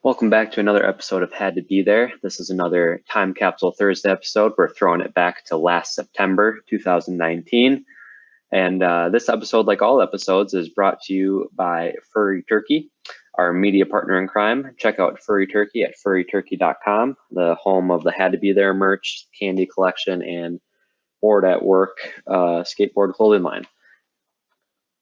Welcome back to another episode of Had to Be There. This is another Time Capsule Thursday episode. We're throwing it back to last September 2019. And this episode, like all episodes, is brought to you by Furry Turkey, our media partner in crime. Check out Furry Turkey at furryturkey.com, the home of the Had to Be There merch, candy collection, and Board at Work skateboard clothing line.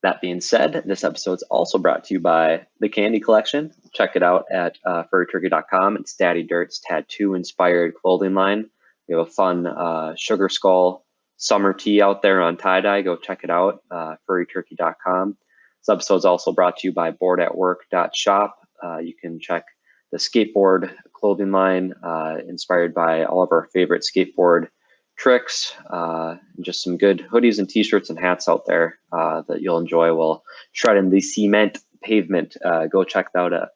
That being said, this episode is also brought to you by the Candy Collection. Check it out at furryturkey.com. It's Daddy Dirt's tattoo-inspired clothing line. We have a fun sugar skull summer tee out there on tie-dye. Go check it out, furryturkey.com. This episode is also brought to you by boardatwork.shop. You can check the skateboard clothing line inspired by all of our favorite skateboard tricks, and just some good hoodies and t-shirts and hats out there that you'll enjoy while shredding the cement pavement. Go check that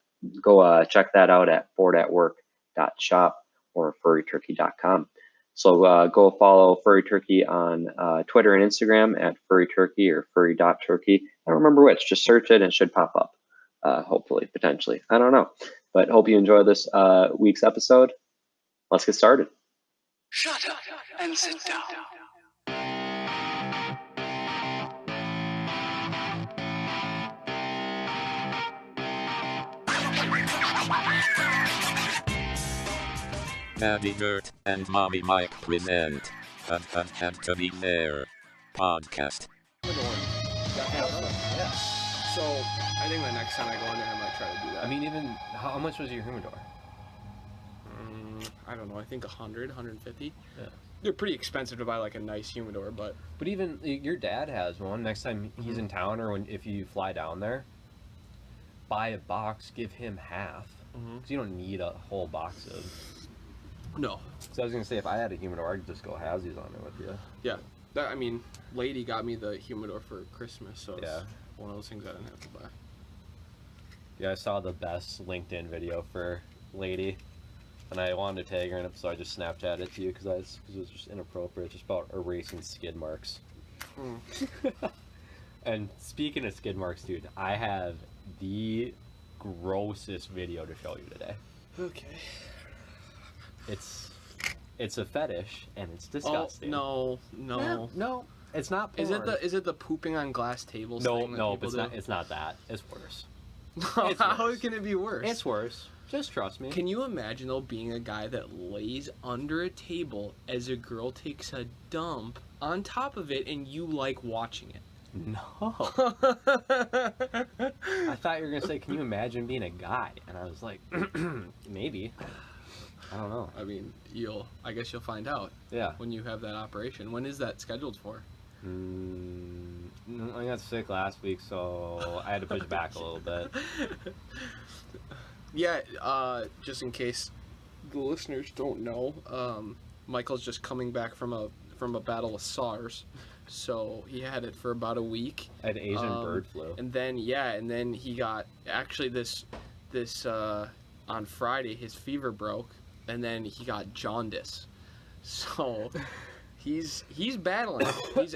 out at boardatwork.shop or furryturkey.com. So go follow Furry Turkey on Twitter and Instagram at furryturkey or furry.turkey. I don't remember which. Just search it and it should pop up. Hopefully, potentially. I don't know. But hope you enjoy this week's episode. Let's get started. Shut up and sit down. Daddy Dirt and Mommy Mike present Had to Be There podcast. Yeah. So I think the next time I go in there, I might try to do that. I mean, even how much was your humidor? I don't know. I think 100, 150. Yeah. They're pretty expensive to buy like a nice humidor, but even your dad has one. Next time he's in town, or if you fly down there, buy a box, give him half, because you don't need a whole box of. no. So I was gonna say, if I had a humidor, I'd just go halvesies on it with you. Yeah. I mean, lady got me the humidor for Christmas, so it's one of those things I didn't have to buy. Yeah, I saw the best LinkedIn video for lady, and I wanted to tag her in it, so I just Snapchatted it to you because it was just inappropriate, just about erasing skid marks. And speaking of skid marks, dude, I have the grossest video to show you today. Okay. It's a fetish, and it's disgusting. Oh, no. It's not porn. Is it the pooping on glass tables thing? No, it's not that. It's worse. How can it be worse? It's worse. Just trust me. Can you imagine, though, being a guy that lays under a table as a girl takes a dump on top of it and you like watching it? No. I thought you were going to say, can you imagine being a guy? And I was like, maybe. I don't know. I mean, I guess you'll find out. Yeah. When you have that operation. When is that scheduled for? I got sick last week, so I had to push back a little bit. Yeah, just in case the listeners don't know, Michael's just coming back from a battle with SARS, so he had it for about a week. I had Asian bird flu. And then he got, actually this on Friday, his fever broke, and then he got jaundice. So he's battling.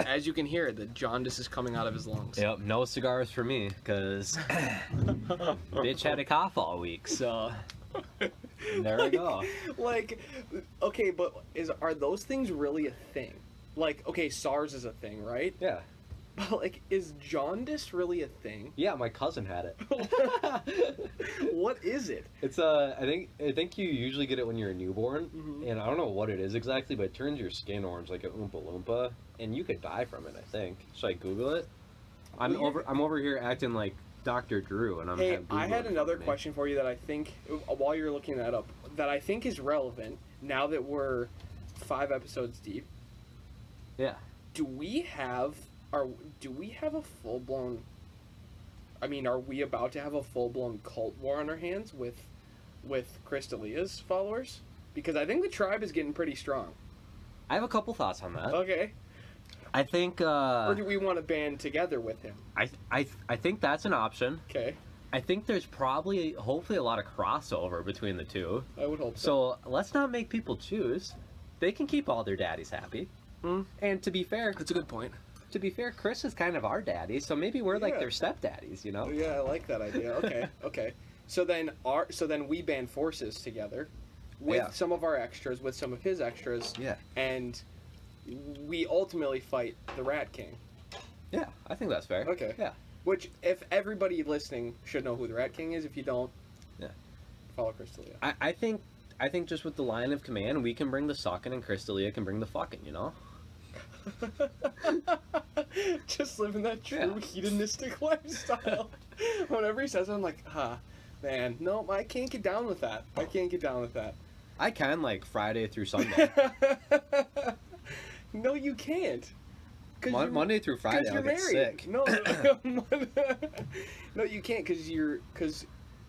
As you can hear, the jaundice is coming out of his lungs. Yep, no cigars for me, because bitch had a cough all week, so there we go. Like, okay, but are those things really a thing? Like, okay, SARS is a thing, right? Yeah. But, like, is jaundice really a thing? Yeah, my cousin had it. What is it? It's I think you usually get it when you're a newborn, and I don't know what it is exactly, but it turns your skin orange like a Oompa Loompa, and you could die from it, I think. Should I Google it? I'm over here acting like Dr. Drew, and I had another question for you that I think, while you're looking that up, that I think is relevant now that we're 5 episodes deep. Yeah. Do we have a full-blown, I mean, are we about to have a full-blown cult war on our hands with Chris D'Elia's followers? Because I think the tribe is getting pretty strong. I have a couple thoughts on that. Okay. I think or do we want to band together with him? I think that's an option. Okay. I think there's hopefully a lot of crossover between the two. I would hope so. So let's not make people choose. They can keep all their daddies happy. And to be fair, That's a good point. To be fair, Chris is kind of our daddy, so maybe we're like their stepdaddies, you know? Yeah, I like that idea. Okay, okay. So then we band forces together with some of our extras, with some of his extras. Yeah. And we ultimately fight the Rat King. Yeah, I think that's fair. Okay. Yeah. Which, if everybody listening should know who the Rat King is, if you don't, follow Crystalia. I think just with the line of command, we can bring the sucking and Crystalia can bring the fucking, you know? Just living that true hedonistic lifestyle. Whenever he says it, I'm like, man, no, I can't get down with that. I can, like, Friday through Sunday. No, you can't. Monday through Friday, I'll get sick. No, no, you can't because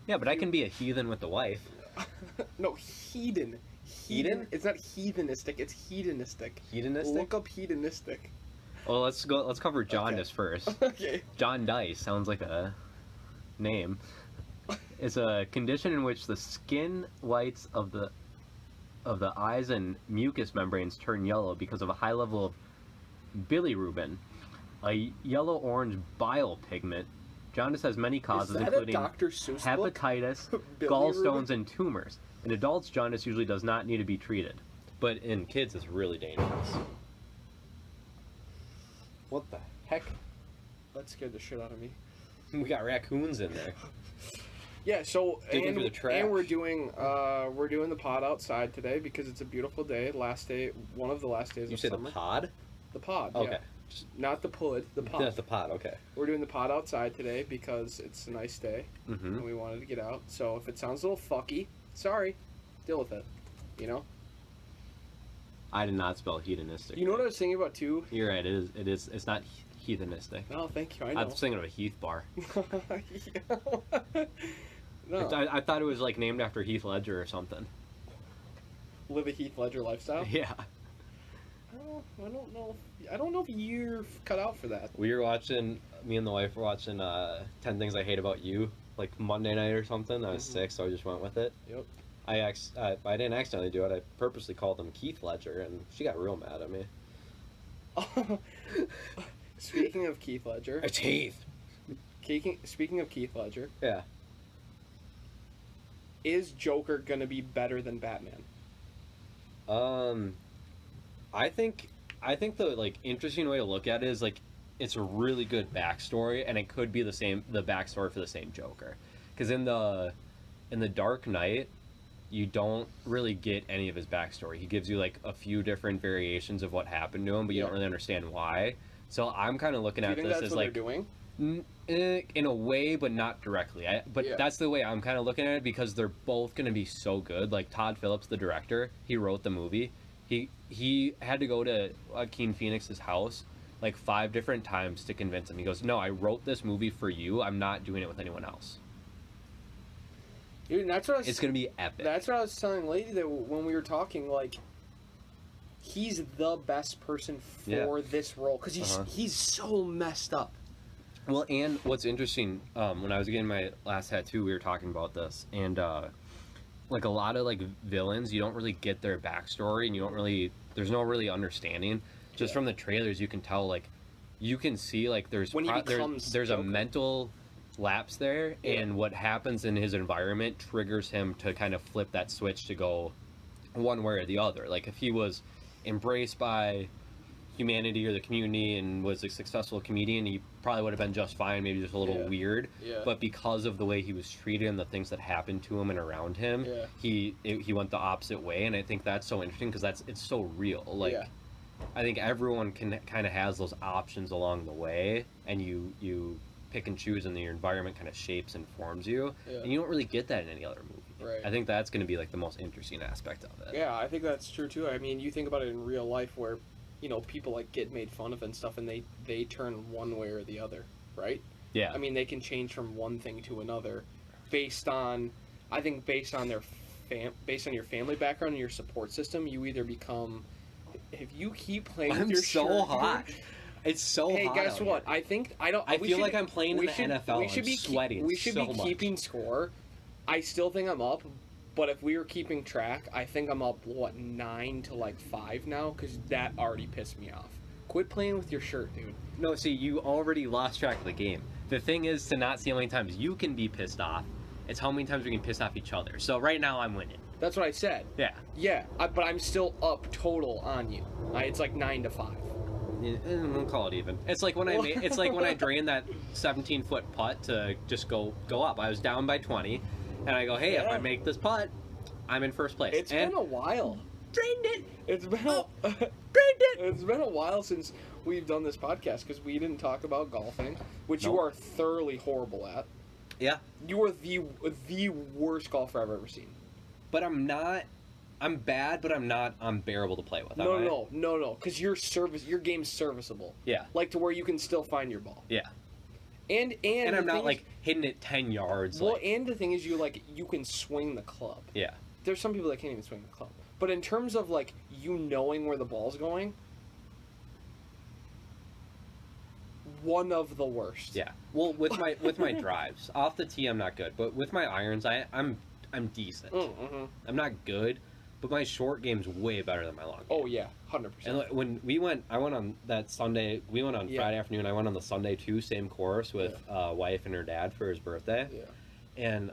Yeah, but I can be a heathen with the wife. No, heathen. Heathen? It's not heathenistic, it's hedonistic. Hedonistic? Look up hedonistic. Well, let's cover Jaundice first. Okay. Jaundice sounds like a name. It's a condition in which the skin whites of the eyes and mucous membranes turn yellow because of a high level of bilirubin, a yellow-orange bile pigment. Jaundice has many causes, including Dr. Seuss hepatitis, gallstones, and tumors. In adults, jaundice usually does not need to be treated, but in kids, it's really dangerous. What the heck? That scared the shit out of me. We got raccoons in there. Yeah, so Digging through the trash. And we're doing the pod outside today because it's a beautiful day. Last day, one of the last days You of say summer. the pod? The pod. Okay. Yeah. Not the pud, the pod. That's the pod. Okay. We're doing the pod outside today because it's a nice day Mm-hmm. and we wanted to get out. So if it sounds a little fucky, sorry, deal with it. You know. I did not spell hedonistic. You know what I was thinking about too? You're right. It is. It's not heathenistic. Oh, thank you. I know. I was thinking of a Heath bar. No. I thought it was like named after Heath Ledger or something. Live a Heath Ledger lifestyle. Yeah. I don't know. I don't know if you're cut out for that. We were watching. Me and the wife were watching 10 Things I Hate About You, like Monday night or something. I was sick, so I just went with it. Yep. I didn't accidentally do it. I purposely called him Keith Ledger, and she got real mad at me. Speaking of Keith Ledger. It's Heath. Speaking of Keith Ledger. Yeah. Is Joker gonna be better than Batman? I think the like interesting way to look at it is like it's a really good backstory, and it could be the backstory for the same Joker, because in the Dark Knight, you don't really get any of his backstory. He gives you like a few different variations of what happened to him, but you don't really understand why. So I'm kind of looking at this as like doing? In a way, but not directly. That's the way I'm kind of looking at it, because they're both going to be so good. Like Todd Phillips, the director, he wrote the movie. He had to go to Joaquin Phoenix's house like 5 different times to convince him. He goes, "No, I wrote this movie for you. I'm not doing it with anyone else." Dude, that's what it's going to be epic. That's what I was telling Lady that when we were talking, like, he's the best person for this role because he's so messed up. Well, and what's interesting, when I was getting my last tattoo, we were talking about this, and like a lot of like villains, you don't really get their backstory, and there's no really understanding. Just from the trailers, you can tell, like, you can see like there's a mental lapse there, and what happens in his environment triggers him to kind of flip that switch to go one way or the other. Like if he was embraced by humanity or the community and was a successful comedian, he probably would have been just fine, maybe just a little weird. But because of the way he was treated and the things that happened to him and around him, he went the opposite way. And I think that's so interesting because it's so real. Like I think everyone kind of has those options along the way, and you pick and choose, and your environment kind of shapes and forms you, and you don't really get that in any other movie. Right. I think that's going to be like the most interesting aspect of it. Yeah, I think that's true too. I mean, you think about it in real life where, you know, people like get made fun of and stuff, and they turn one way or the other, right? Yeah. I mean, they can change from one thing to another based on your family background and your support system. You either become, if you keep playing with your so shirt, hot. It's so hot. Hey, guess what? Here. I feel like I'm playing in the NFL. We should be sweating. We should so be much. keeping score. I still think I'm up, but if we were keeping track, I think I'm up 9 to like 5 now, because that already pissed me off. Quit playing with your shirt, dude. No, see, you already lost track of the game. The thing is to not see how many times you can be pissed off, It's how many times we can piss off each other. So right now I'm winning. That's what I said. Yeah. Yeah, but I'm still up total on you. It's like 9-5. We'll call it even. It's like when I drained that 17-foot putt to just go up. I was down by 20, and I go, hey, if I make this putt, I'm in first place. It's been a while. Drained it. It's been It's been a while since we've done this podcast because we didn't talk about golfing, which you are thoroughly horrible at. Yeah. You are the worst golfer I've ever seen. But I'm not. I'm bad, but I'm not unbearable to play with. No. Because your game's serviceable. Yeah. Like to where you can still find your ball. Yeah. And I'm not like hitting it 10 yards. Well, and the thing is, you can swing the club. Yeah. There's some people that can't even swing the club. But in terms of like you knowing where the ball's going, one of the worst. Yeah. Well, with my drives off the tee, I'm not good, but with my irons, I'm decent. Mm-hmm. I'm not good, but my short game's way better than my long game. Oh yeah, 100%. And like, when I went on that Sunday. We went on Friday afternoon. I went on the Sunday too, same course with wife and her dad for his birthday. Yeah. And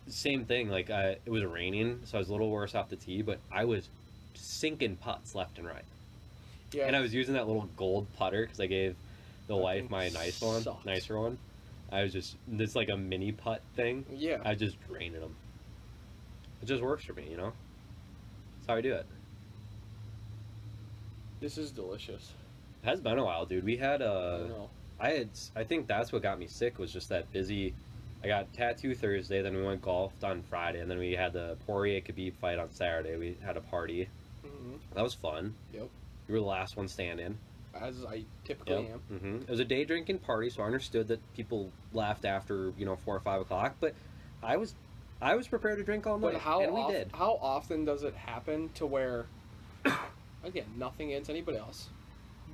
same thing. Like it was raining, so I was a little worse off the tee, but I was sinking putts left and right. Yeah. And I was using that little gold putter because I gave the wife my nicer one. I was just this like a mini putt thing. Yeah. I just drained them. It just works for me, you know. That's how I do it. This is delicious. It has been a while, dude. We had I think that's what got me sick was just that busy. I got tattoo Thursday, then we went golfed on Friday, and then we had the Poirier Khabib fight on Saturday. We had a party. Mm-hmm. That was fun. Yep. You were the last one standing. As I typically am. Mm-hmm. It was a day drinking party, so I understood that people left after 4 or 5 o'clock. But I was prepared to drink all night, and we did. How often does it happen to where, again, nothing against anybody else,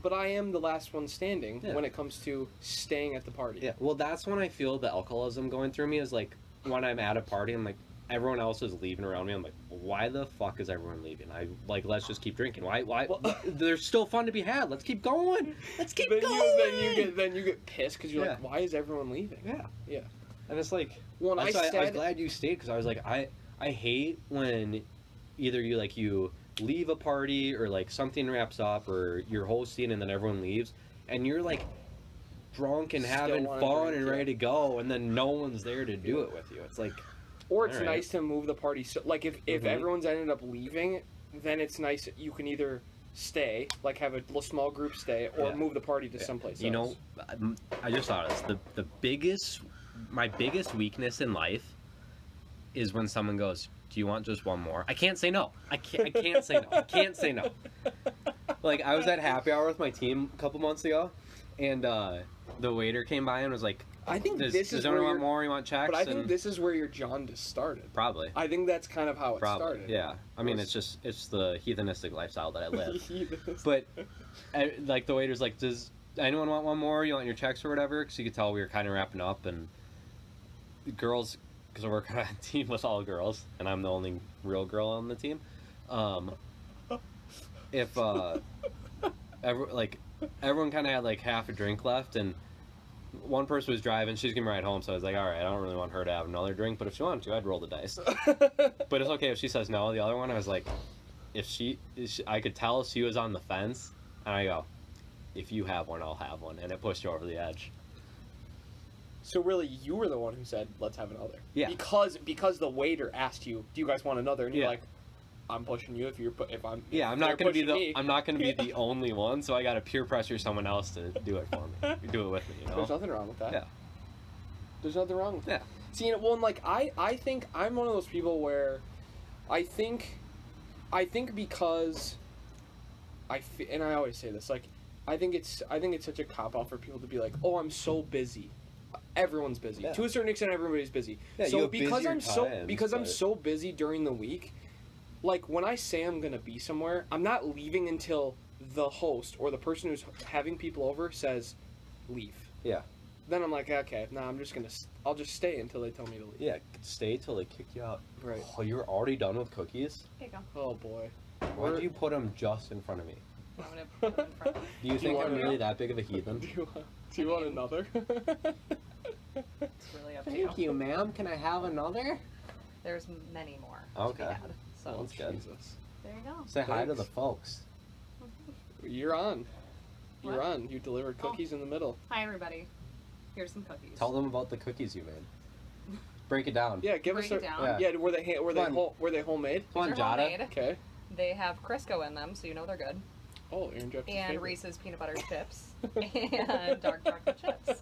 but I am the last one standing when it comes to staying at the party? Yeah, well, that's when I feel the alcoholism going through me is like when I'm at a party, I'm like, everyone else is leaving around me. I'm like, why the fuck is everyone leaving? Let's just keep drinking. Why? Well, there's still fun to be had. Let's keep going. Let's keep going. Then you get pissed because you're like, why is everyone leaving? Yeah. And it's like, I was glad you stayed because I was like, I hate when either you leave a party or like something wraps up or you're hosting and then everyone leaves and you're like drunk and having fun and ready to go and then no one's there to do it with you. It's like, or it's nice to move the party. So, like if everyone's ended up leaving, then it's nice you can either stay, like have a little small group stay, or move the party to someplace else. I just thought this. My biggest weakness in life is when someone goes, do you want just one more? I can't say no. I can't say no. I can't say no. Like, I was at happy hour with my team a couple months ago, and the waiter came by and was like, I think this is does anyone want more? You want checks? But I think this is where your jaundice started. Probably. I think that's kind of how it started. Yeah. I mean, it's the heathenistic lifestyle that I live. But, like, the waiter's like, does anyone want one more? You want your checks or whatever? Because you could tell we were kind of wrapping up, and the girls, because we're on a team with all girls, and I'm the only real girl on the team. Everyone kind of had like half a drink left, and one person was driving. She's gonna ride home, so I was like, all right, I don't really want her to have another drink, but if she wanted to, I'd roll the dice. But it's okay if she says no. The other one, I was like, I could tell she was on the fence, and I go, if you have one, I'll have one, and it pushed her over the edge. So really, you were the one who said, let's have another. Yeah. Because the waiter asked you, do you guys want another? And you're like, I'm pushing you I'm not going to be the only one, so I got to peer pressure someone else to do it for me. Do it with me, you know? There's nothing wrong with that. Yeah. There's nothing wrong with that. Yeah. See, well, like, I think I'm one of those people where I think because and I always say this, like, I think it's such a cop-out for people to be like, oh, I'm so busy. Everyone's busy. Yeah. To a certain extent, everybody's busy. Yeah, so because I'm so busy during the week, like when I say I'm gonna be somewhere, I'm not leaving until the host or the person who's having people over says, leave. Yeah. Then I'm like, okay, I'll just stay until they tell me to leave. Yeah, stay till they kick you out. Right. Oh, you're already done with cookies? Here you go. Oh boy. Why do you put them just in front of me? I'm gonna put them in front of you. Do you think I'm really that big of a heathen? Do you want another? It's really up to you. Thank you, ma'am. Can I have another? There's many more. To be Okay. had, so Sounds good. Jesus. there you go. Say hi to Thanks. the folks. You're on. You're What? on. You delivered cookies in the middle. Hi everybody. Here's some cookies. Tell them about the cookies you made. Break it down. Yeah, give Break us it a. down. Yeah, were they Come on. were they homemade? Come on, They're Jada. homemade. Okay. They have Crisco in them, so you know they're good. Oh, Aaron Jeff's And favorite. Reese's peanut butter chips and dark chocolate chips.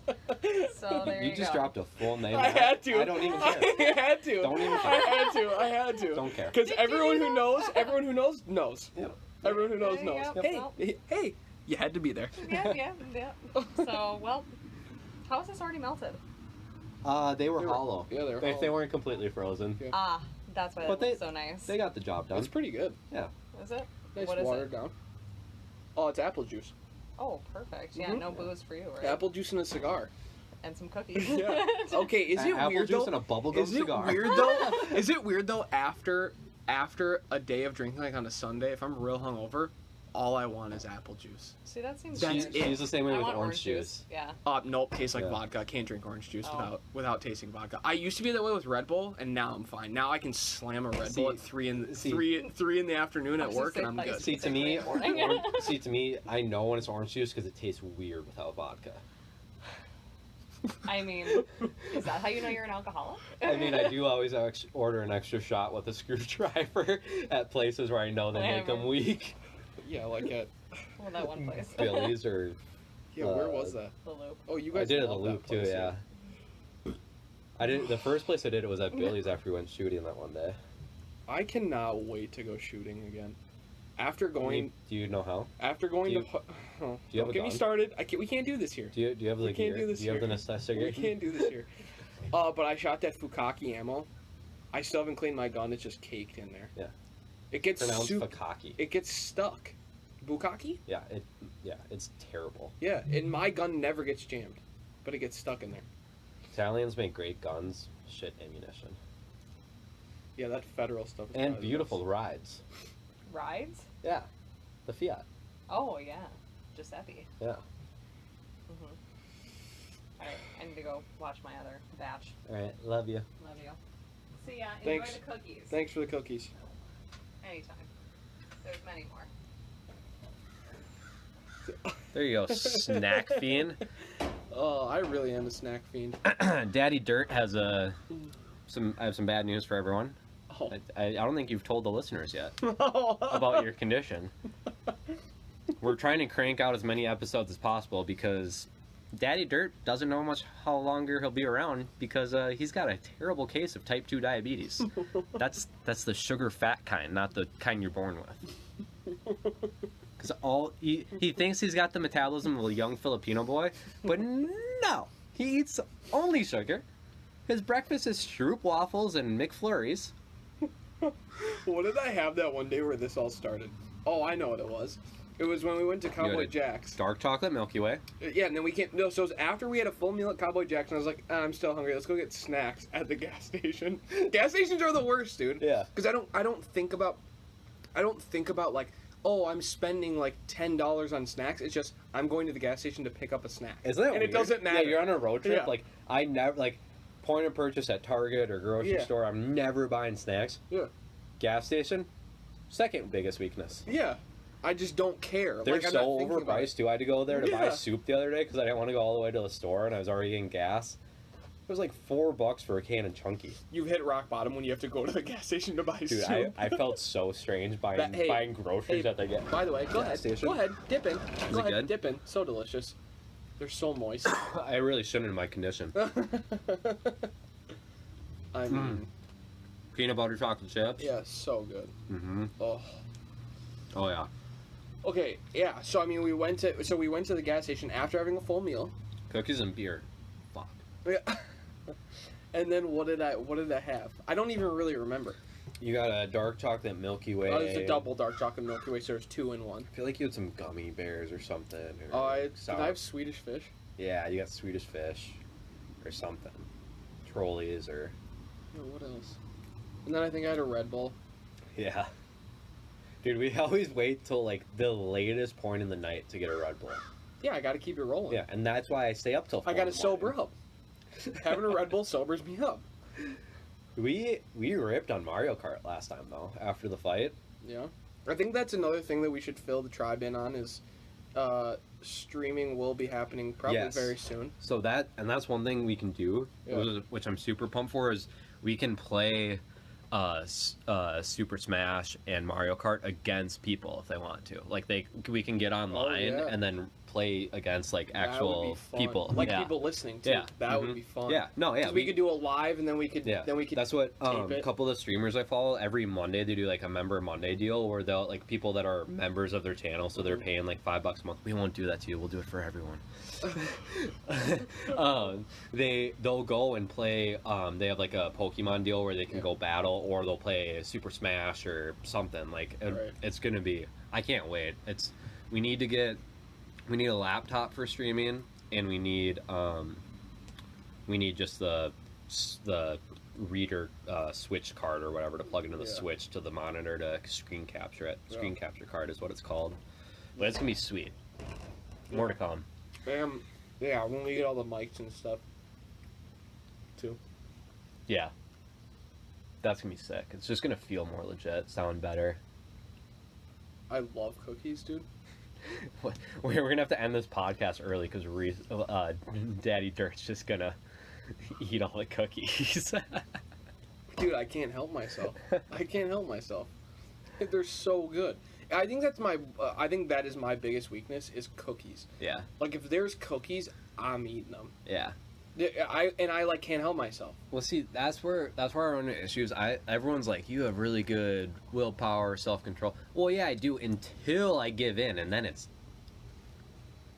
So there you, You just go. dropped a full name. I had to. I don't even care. I had to. Don't even care. I had to. Don't care. Because everyone who knows, knows. Yep. Everyone who knows, There knows. you go. Hey, hey, you had to be there. Yeah. So, well, how is this already melted? They were hollow. Yeah, they were They hollow. weren't completely frozen. Yeah. Ah, that's why But it looks so nice. They got the job done. That's pretty good. Yeah. Is it? Nice What is watered it? down. Oh, it's apple juice. Oh, perfect. Yeah, Mhm. no booze for you, right? Apple juice and a cigar. And some cookies. Yeah. Okay, is it Apple weird juice though? and a bubblegum Is it cigar. weird though? Is it weird though? After a day of drinking, like on a Sunday, if I'm real hungover, all I want is apple juice. See, that seems That's weird. it. She's the same way I with want orange juice. Yeah. Nope, tastes like Yeah. vodka. I can't drink orange juice Oh. without tasting vodka. I used to be that way with Red Bull, and now I'm fine. Now I can slam a Red Bull at three in the afternoon I at was work, gonna and I'm say, good. See, to Like me, 3 in the morning. to me, I know when it's orange juice because it tastes weird without vodka. I mean, is that how you know you're an alcoholic? I mean, I do always order an extra shot with a screwdriver at places where I know they make them Whatever. weak. Yeah, like at Well, that one place. Billy's or where was that? The loop. Oh, you guys. I did it at the love that Loop too. place, Yeah. I did. The first place I did it was at Billy's after we went shooting that one day. I cannot wait to go shooting again. After going, Do you know how? after going do you- to, oh, do you have don't a get me gun? started. We can't do this here. Do you have the We can't gear? do this you have the here. necessity? We can't do this here. But I shot that Fukaki ammo. I still haven't cleaned my gun. It's just caked in there. Yeah. It gets Pronounced soup. Fakaki. It gets stuck. Bukaki? Yeah. It's terrible. Yeah, and my gun never gets jammed, but it gets stuck in there. Italians make great guns, shit ammunition, Yeah, that federal stuff. Is and probably the beautiful best. rides. Rides? Yeah. The Fiat. Oh, yeah. Giuseppe. Yeah. Alright, I need to go watch my other batch. All right. Love you. Love you. See ya. Thanks. Enjoy the cookies. Thanks for the cookies. Anytime. There's many more. There you go, snack fiend. Oh, I really am a snack fiend. Daddy Dirt has I have some bad news for everyone. Oh. I don't think you've told the listeners yet about your condition. We're trying to crank out as many episodes as possible because Daddy Dirt doesn't know how longer he'll be around because he's got a terrible case of type 2 diabetes. That's the sugar fat kind, not the kind you're born with. Because he thinks he's got the metabolism of a young Filipino boy, but no, he eats only sugar. His breakfast is Stroop waffles and McFlurries. What did I have that one day where this all started? Oh, I know what it was. It was when we went to Cowboy a Jack's. Dark chocolate Milky Way. Yeah, and then we can't. No, so it was after we had a full meal at Cowboy Jack's, and I was like, I'm still hungry. Let's go get snacks at the gas station. Gas stations are the worst, dude. Yeah. Because I don't think about like, oh, I'm spending like $10 on snacks. It's just I'm going to the gas station to pick up a snack. Isn't that and weird? it doesn't matter. Yeah, you're on a road trip. Yeah. Like I never point of purchase at Target or grocery Yeah. store. I'm never buying snacks. Yeah. Gas station, second biggest weekness. Yeah. I just don't care. They're like, I'm so not thinking about it. overpriced too. I had to go there to buy Yeah. soup the other day because I didn't want to go all the way to the store and I was already getting gas. It was like $4 for a can of Chunky. You hit rock bottom when you have to go to the gas station to buy Dude, soup. I felt so strange buying Hey, buying groceries hey, at the gas. By the way, go gas ahead. station. Go ahead. Dip in. Go it ahead. good? Dip in. So delicious. They're so moist. I really shouldn't in my condition. I mean, Peanut butter chocolate chips. yeah, so good. Mm-hmm. Oh. Oh yeah. Okay, yeah. So I mean, we went to the gas station after having a full meal. Cookies and beer. Fuck. Yeah. And then what did I have? I don't even really remember. You got a dark chocolate Milky Way. Oh, it was a double dark chocolate Milky Way, so there's 2 in 1. I feel like you had some gummy bears or something. Or Oh, did sour- I have Swedish fish? Yeah, you got Swedish fish or something. Trolleys or No, what else? And then I think I had a Red Bull. yeah. Dude, we always wait till like the latest point in the night to get a Red Bull. Yeah, I got to keep it rolling. Yeah, and that's why I stay up till 4 I got in to the morning. sober up. Having a Red Bull sobers me up. We ripped on Mario Kart last time though. After the fight. Yeah. I think that's another thing that we should fill the tribe in on is streaming will be happening probably very soon. So that's one thing we can do, which I'm super pumped for, is we can play Super Smash and Mario Kart against people if they want to. Like we can get online and then play against like actual people, people listening too. That would be fun. We could do a live and then we could that's what tape a couple of the streamers I follow every Monday they do like a member Monday deal where they'll like people that are members of their channel, so they're paying like $5 a month. We won't do that to you, we'll do it for everyone. They'll go and play they have like a Pokemon deal where they can go battle, or they'll play Super Smash or something like it's gonna be, I can't wait. We need a laptop for streaming, and we need just the reader switch card or whatever to plug into the switch to the monitor to screen capture it. Screen capture card is what it's called. But it's gonna be sweet. More to come. When we get all the mics and stuff too. Yeah. That's gonna be sick. It's just gonna feel more legit, sound better. I love cookies, dude. We're gonna have to end this podcast early because Daddy Dirt's just gonna eat all the cookies. Dude, I can't help myself. They're so good. I think that is my biggest weakness is cookies. Yeah. Like if there's cookies, I'm eating them. Yeah. I like can't help myself. Well, see, that's where I run into issues. Everyone's like, you have really good willpower, self-control. Well, yeah, I do until I give in, and then it's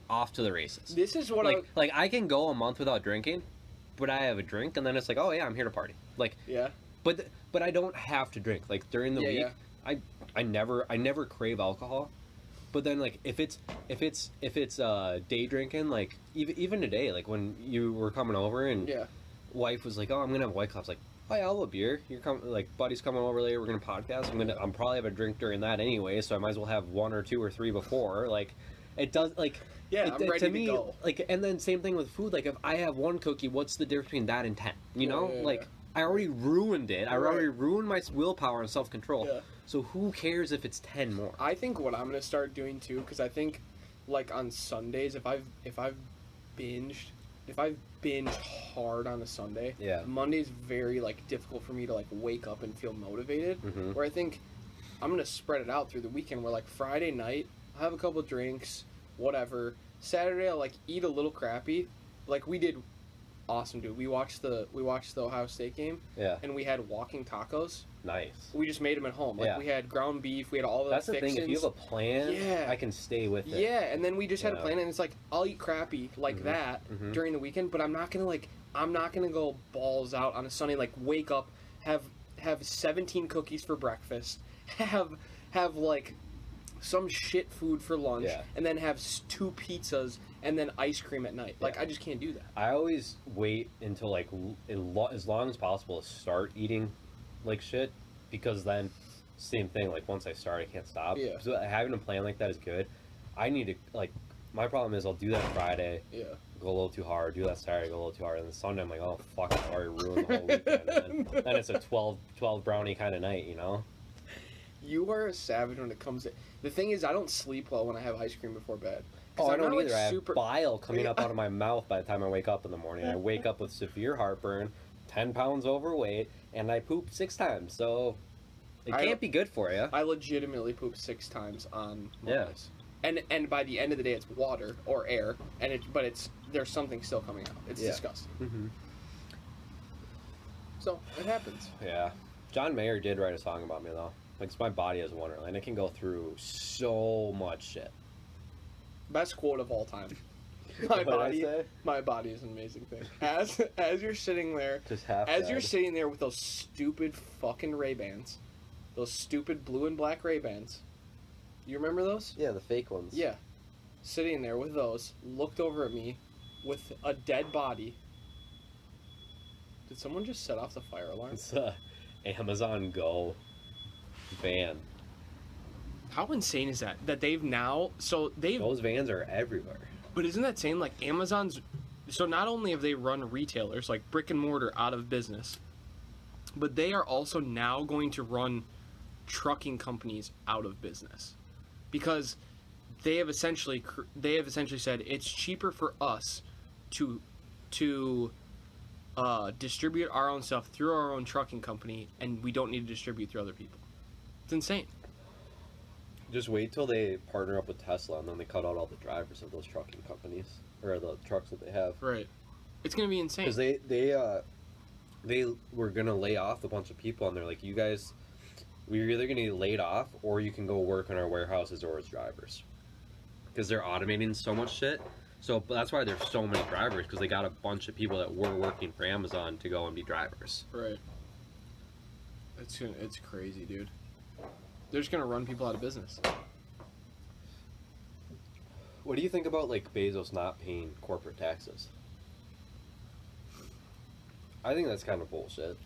off to the races. This is what I can go a month without drinking, but I have a drink, and then it's like, oh yeah, I'm here to party. Like yeah. But I don't have to drink. Like during the week, I never crave alcohol. But then, like, if it's day drinking, like even today, like when you were coming over and wife was like, "Oh, I'm gonna have White Claw." I was like, "Oh yeah, I'll have a beer." You're coming, like, buddy's coming over later. We're gonna podcast. I'm probably have a drink during that anyway, so I might as well have 1 or 2 or 3 before. Like, it does like. Yeah, I'm ready to go. Like, and then same thing with food. Like, if I have 1 cookie, what's the difference between that and 10? You know, I already ruined it. I already ruined my willpower and self-control. Yeah. So who cares if it's 10 more? I think what I'm gonna start doing too, because I think, like on Sundays, if I've binged hard on a Sunday, Monday's very like difficult for me to like wake up and feel motivated. Mm-hmm. Where I think I'm gonna spread it out through the weekend. Where like Friday night, I'll have a couple drinks, whatever. Saturday, I'll like eat a little crappy, like we did. Awesome, dude. We watched the Ohio State game. Yeah. And we had walking tacos. Nice. We just made them at home. Like we had ground beef. We had all the That's fixins. The thing. If you have a plan, I can stay with it. Yeah. And then we just had a plan, and it's like I'll eat crappy like that during the weekend, but I'm not gonna go balls out on a Sunday. Like wake up, have 17 cookies for breakfast, have like some shit food for lunch, and then have 2 pizzas. And then ice cream at night. Like, I just can't do that. I always wait until, like, as long as possible to start eating, like, shit. Because then, same thing, like, once I start, I can't stop. Yeah. So having a plan like that is good. I need to, like, my problem is I'll do that Friday. Yeah. Go a little too hard. Do that Saturday, go a little too hard. And then Sunday, I'm like, oh, fuck, I already ruined the whole weekend. And then it's a 12 brownie kind of night, you know? You are a savage when it comes to... The thing is, I don't sleep well when I have ice cream before bed. Oh, I don't either. I have bile coming up out of my mouth by the time I wake up in the morning. I wake up with severe heartburn, 10 pounds overweight, and I poop 6 times. So it can't be good for you. I legitimately poop 6 times on Mondays. Yeah. And by the end of the day, it's water or air, but there's something still coming out. It's disgusting. Mm-hmm. So it happens. Yeah. John Mayer did write a song about me though. Like, it's my body as a wonderland. It can go through so much shit. Best quote of all time. My body is an amazing thing. As you're sitting there, you're sitting there with those stupid fucking Ray-Bans, those stupid blue and black Ray-Bans. You remember those? Yeah, the fake ones. Yeah, sitting there with those, looked over at me, with a dead body. Did someone just set off the fire alarm? It's Amazon Go van. How insane is that? That they've now... Those vans are everywhere. But isn't that saying, like, Amazon's So not only have they run retailers like brick and mortar out of business, but they are also now going to run trucking companies out of business, because they have essentially said it's cheaper for us to distribute our own stuff through our own trucking company, and we don't need to distribute through other people. It's insane. Just wait till they partner up with Tesla, and then they cut out all the drivers of those trucking companies, or the trucks that they have. Right. It's gonna be insane. Because they were gonna lay off a bunch of people, and they're like, you guys, we're either gonna get laid off, or you can go work in our warehouses or as drivers. Because they're automating so much shit. So that's why there's so many drivers, because they got a bunch of people that were working for Amazon to go and be drivers. Right. It's crazy, dude. They're just gonna run people out of business. What do you think about like Bezos not paying corporate taxes? I think that's kind of bullshit.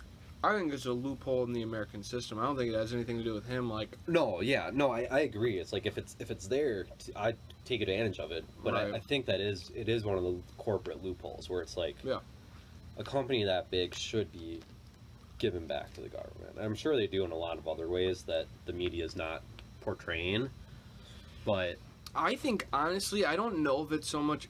I think it's a loophole in the American system. I don't think it has anything to do with him. Like, No, I agree. It's like if it's there, I take advantage of it. But Right. I think it is one of the corporate loopholes where it's like, yeah, a company that big should be given back to the government. I'm sure they do in a lot of other ways that the media is not portraying. But I think honestly, I don't know if it's so much.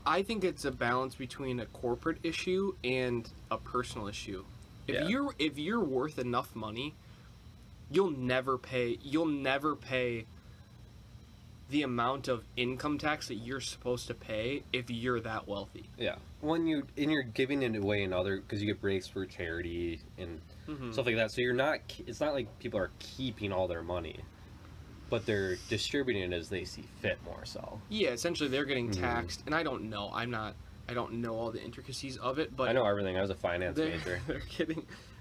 I think it's a balance between a corporate issue and a personal issue. If you're worth enough money, you'll never pay the amount of income tax that you're supposed to pay if you're that wealthy. yeah, you're giving it away in other, because you get breaks for charity and stuff like that. So it's not like people are keeping all their money, but they're distributing it as they see fit more so. Yeah, essentially they're getting taxed, and I don't know. I don't know all the intricacies of it, but I know everything. I was a finance major.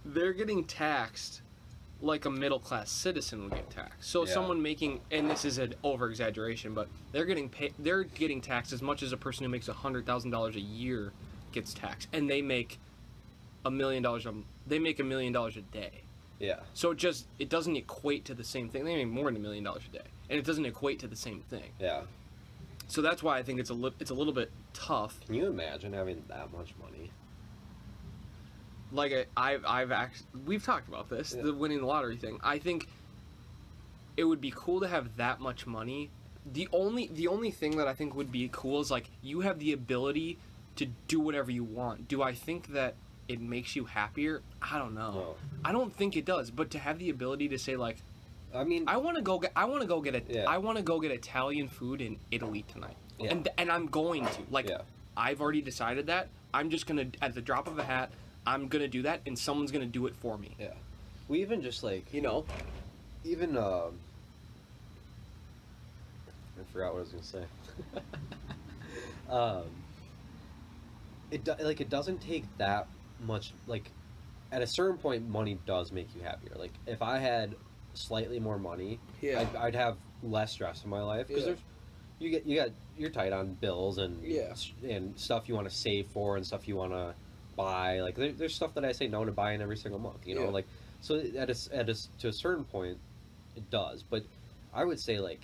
They're getting taxed like a middle class citizen would get taxed. So Yeah. someone making, and this is an over exaggeration, but they're getting taxed as much as a person who makes $100,000 a year gets taxed, and they make $1 million. They make $1 million a day. Yeah. So it doesn't equate to the same thing. They make more than $1 million a day, and it doesn't equate to the same thing. Yeah. So that's why I think it's a little bit tough. Can you imagine having that much money? Like we've talked about this, Yeah. the winning the lottery thing. I think it would be cool to have that much money. The only thing that I think would be cool is like you have the ability to do whatever you want. Do I think that it makes you happier? I don't know. No. I don't think it does. But to have the ability to say like, I mean, I want to go get Yeah. Italian food in Italy tonight, Yeah. and I'm going to like. Yeah. I've already decided that. I'm just gonna, at the drop of a hat, I'm gonna do that, and someone's gonna do it for me. yeah. We even just like, You know? even I forgot what I was gonna say. It doesn't take that much. Like, at a certain point, money does make you happier. Like, if I had slightly more money, Yeah. I'd have less stress in my life, because Yeah. you're tight on bills and Yeah. and stuff you want to save for and stuff you want to buy. Like, there's stuff that I say no to buying every single month. You know, Yeah. like, so to a certain point, it does. But I would say, like,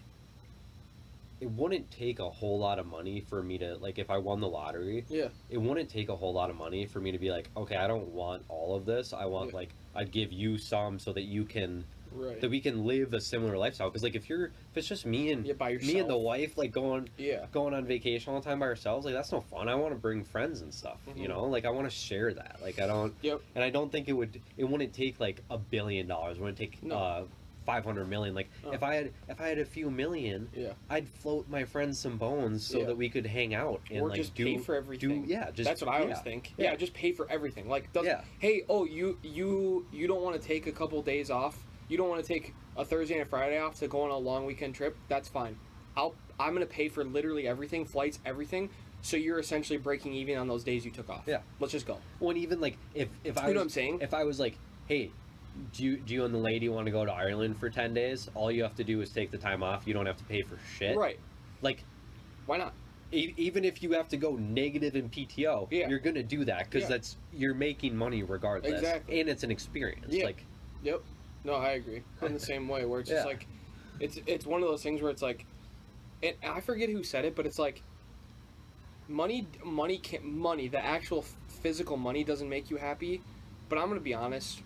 it wouldn't take a whole lot of money for me to, like, if I won the lottery, Yeah. it wouldn't take a whole lot of money for me to be like, okay, I don't want all of this. I want, Yeah. like, I'd give you some so that you can, Right. that we can live a similar lifestyle. Because, like, if it's just me and by yourself. me and the wife, like, going Yeah. on vacation all the time by ourselves, like, that's no fun. I want to bring friends and stuff, you know, like, I want to share that. Like, I don't, Yep. and I don't think it wouldn't take like $1 billion. It wouldn't take No. 500 million. Like, Oh. if I had a few million, Yeah. I'd float my friends some bones so Yeah. that we could hang out and Or like just do pay for everything. That's what I always think. Yeah, just pay for everything. Like, Yeah. hey, oh, you don't want to take a couple days off. You don't want to take a Thursday and a Friday off to go on a long weekend trip. That's fine. I'm gonna pay for literally everything, flights, everything. So you're essentially breaking even on those days you took off. Yeah. Let's just go. Well, and even like if I You know was, what I'm saying? If I was like, hey, do you and the lady want to go to Ireland for 10 days? All you have to do is take the time off. You don't have to pay for shit. Right. Like, Why not? even if you have to go negative in PTO, Yeah. you're gonna do that because Yeah. you're making money regardless. Exactly. And it's an experience. Yeah. Like, Yep. No, I agree. I'm the same way. Where it's just Yeah. like, it's one of those things where it's like, and I forget who said it, but it's like, money, the actual physical money doesn't make you happy. But I'm gonna be honest,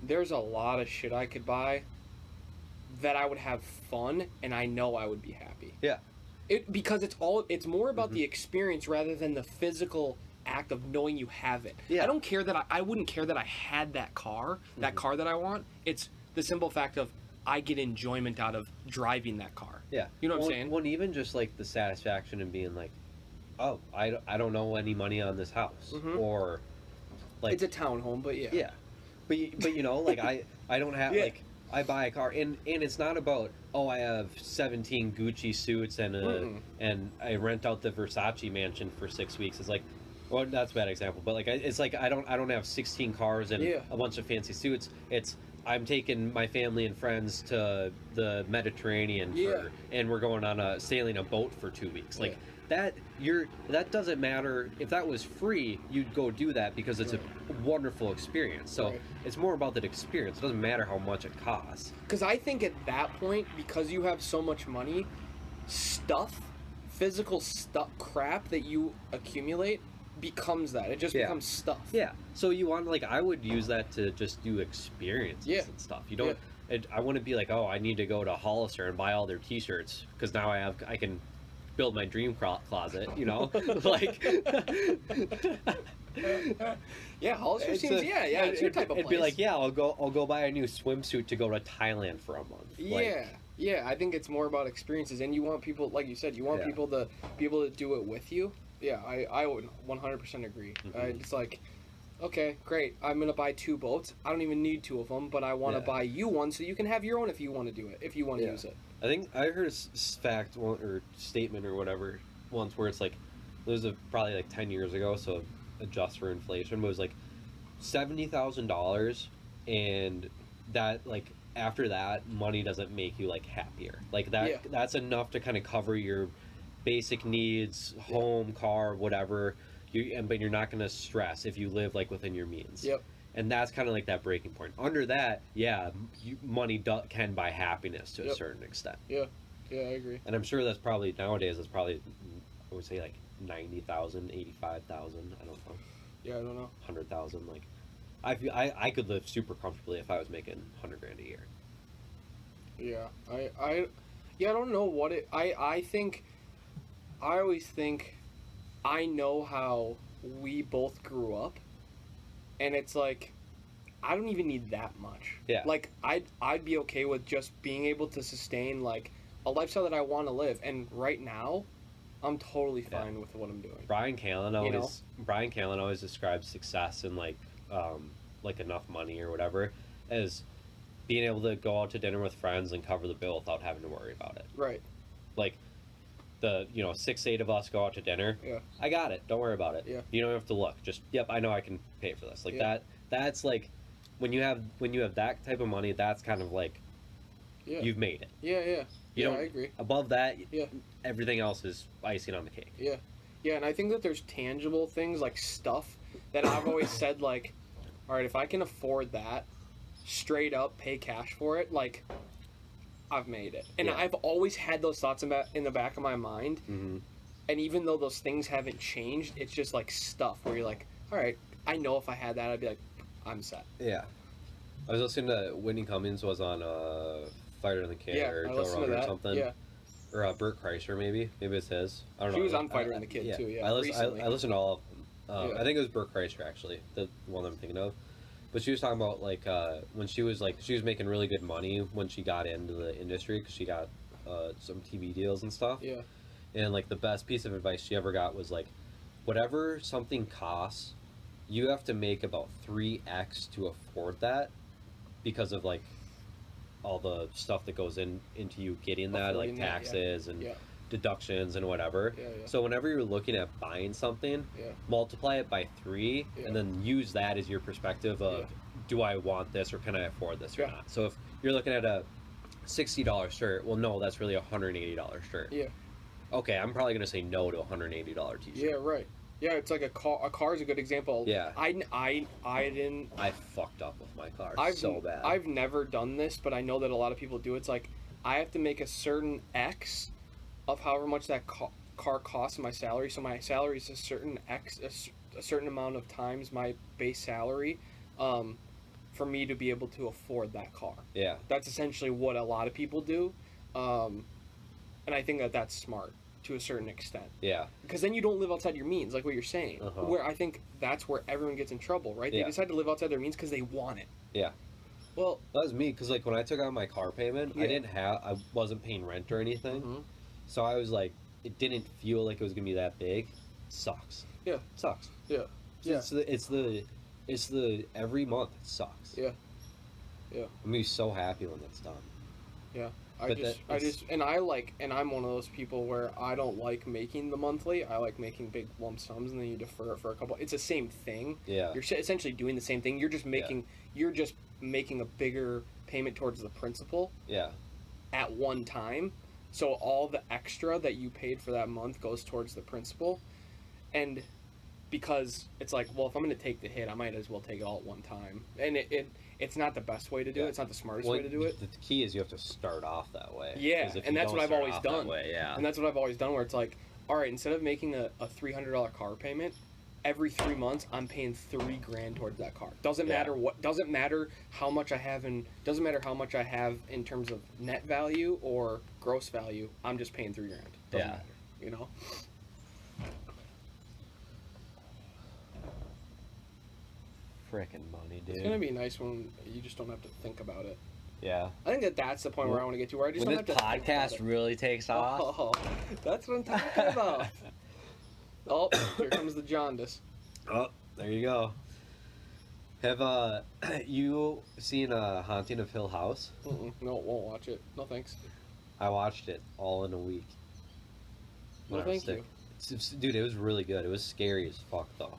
there's a lot of shit I could buy that I would have fun, and I know I would be happy. Yeah. Because it's more about the experience rather than the physical act of knowing you have it. Yeah. I don't care that I wouldn't care that I had that car that I want. It's the simple fact of I get enjoyment out of driving that car. Yeah. You know what I'm saying? Well, even just like the satisfaction in being like, oh, I don't know any money on this house, or like It's a townhome, but yeah. Yeah, but you know, like I don't have like I buy a car, and it's not about, oh, I have 17 Gucci suits and I rent out the Versace mansion for 6 weeks. It's like, well, that's a bad example, but like it's like I don't have 16 cars and a bunch of fancy suits. It's I'm taking my family and friends to the Mediterranean and we're going on sailing a boat for 2 weeks. Like that doesn't matter. If that was free, you'd go do that because it's a wonderful experience. So it's more about that experience. It doesn't matter how much it costs. Because I think at that point, because you have so much money, physical stuff, crap that you accumulate becomes that. It just becomes stuff. Yeah. So you want, like, I would use that to just do experiences and stuff. You don't. I wouldn't be like, oh, I need to go to Hollister and buy all their T-shirts because now I can build my dream closet. You know, like. Yeah, Hollister seems. It's your type of place. It'd be like, yeah, I'll go buy a new swimsuit to go to Thailand for a month. Yeah, I think it's more about experiences, and you want people, like you said, you want people to be able to do it with you. Yeah, I would 100% agree. It's like, okay, great, I'm going to buy 2 boats. I don't even need 2 of them, but I want to buy you one so you can have your own if you want to do it, if you want to use it. I think I heard a fact or statement or whatever once where it's like, this was probably like 10 years ago, so adjust for inflation, but it was like $70,000, and that, like, after that, money doesn't make you, like, happier. Like, that's enough to kind of cover your basic needs, home, car, whatever, but you're not going to stress if you live, like, within your means. Yep. And that's kind of like that breaking point. Under that, money can buy happiness to a certain extent. Yeah, I agree. And I'm sure that's probably, nowadays, I would say, like, 90,000, 85,000, I don't know. Yeah, I don't know. 100,000, like, I could live super comfortably if I was making $100,000 a year. Yeah, I don't know what it. I always think I know how we both grew up, and it's like I don't even need that much. Yeah. Like I'd be okay with just being able to sustain like a lifestyle that I want to live, and right now, I'm totally fine with what I'm doing. Brian Callen always describes success in like enough money or whatever as being able to go out to dinner with friends and cover the bill without having to worry about it. Right. Like the 6-8 of us go out to dinner. Yeah. I got it. Don't worry about it. Yeah. You don't have to look. Just I know I can pay for this. Like that's like when you have that type of money, that's kind of like you've made it. Yeah. I agree. Above that, everything else is icing on the cake. Yeah, and I think that there's tangible things like stuff that I've always said like, all right, if I can afford that, straight up pay cash for it, like I've made it. And I've always had those thoughts in the back of my mind. Mm-hmm. And even though those things haven't changed, it's just like stuff where you're like, all right, I know if I had that, I'd be like, I'm set. Yeah. I was listening to Whitney Cummings was on Fighter in the Kid or Joe Rogan or something. Yeah. Or Bert Kreischer, maybe. Maybe it's his. I don't know. She was on Fighter in the Kid too, yeah. I listened to all of them. I think it was Bert Kreischer, actually, the one I'm thinking of. But she was talking about, like, when she was making really good money when she got into the industry because she got some TV deals and stuff. Yeah. And, like, the best piece of advice she ever got was, like, whatever something costs, you have to make about 3x to afford that because of, like, all the stuff that goes into you getting that, like taxes and deductions and whatever. So whenever you're looking at buying something, multiply it by 3 and then use that as your perspective of do I want this or can I afford this or not. So if you're looking at a $60 shirt, well, no, that's really a $180 shirt. Yeah. Okay, I'm probably gonna say no to a $180 t-shirt. Yeah, right. Yeah, it's like a car. A car is a good example. Yeah. I didn't. I fucked up with my car so bad. I've never done this, but I know that a lot of people do. It's like I have to make a certain X of however much that car costs my salary. So my salary is a certain amount of times my base salary, for me to be able to afford that car. Yeah. That's essentially what a lot of people do, and I think that that's smart to a certain extent. Yeah. Because then you don't live outside your means, like what you're saying. Where I think that's where everyone gets in trouble, right? They decide to live outside their means because they want it. Yeah. Well, that was me, because like when I took out my car payment, I wasn't paying rent or anything, so I was like, it didn't feel like it was gonna be that big. Sucks. Yeah. Sucks. Yeah. It's the every month it sucks. Yeah. Yeah. I'm gonna be so happy when that's done. Yeah. I'm one of those people where I don't like making the monthly. I like making big lump sums and then you defer it for a couple. It's the same thing. Yeah. You're essentially doing the same thing. You're just making a bigger payment towards the principal. Yeah. At one time. So all the extra that you paid for that month goes towards the principal. And because it's like, well, if I'm going to take the hit, I might as well take it all at one time. And it's not the best way to do it. It's not the smartest way to do it. The key is you have to start off that way. Yeah, and that's what I've always done. Yeah. And that's what I've always done, where it's like, all right, instead of making a $300 car payment, every 3 months I'm paying $3,000 towards that car. Doesn't matter how much I have in terms of net value or gross value. I'm just paying $3,000. Doesn't matter, you know. Frickin' money, dude. It's gonna be nice when you just don't have to think about it. Yeah. I think that's the point where I want to get to, where I just don't have to think about it. When this podcast really takes off. Oh, that's what I'm talking about. Oh, here comes the jaundice. Oh, there you go. Have you seen Haunting of Hill House? No, won't watch it. No thanks. I watched it all in a week. No thank you. Dude, it was really good. It was scary as fuck though.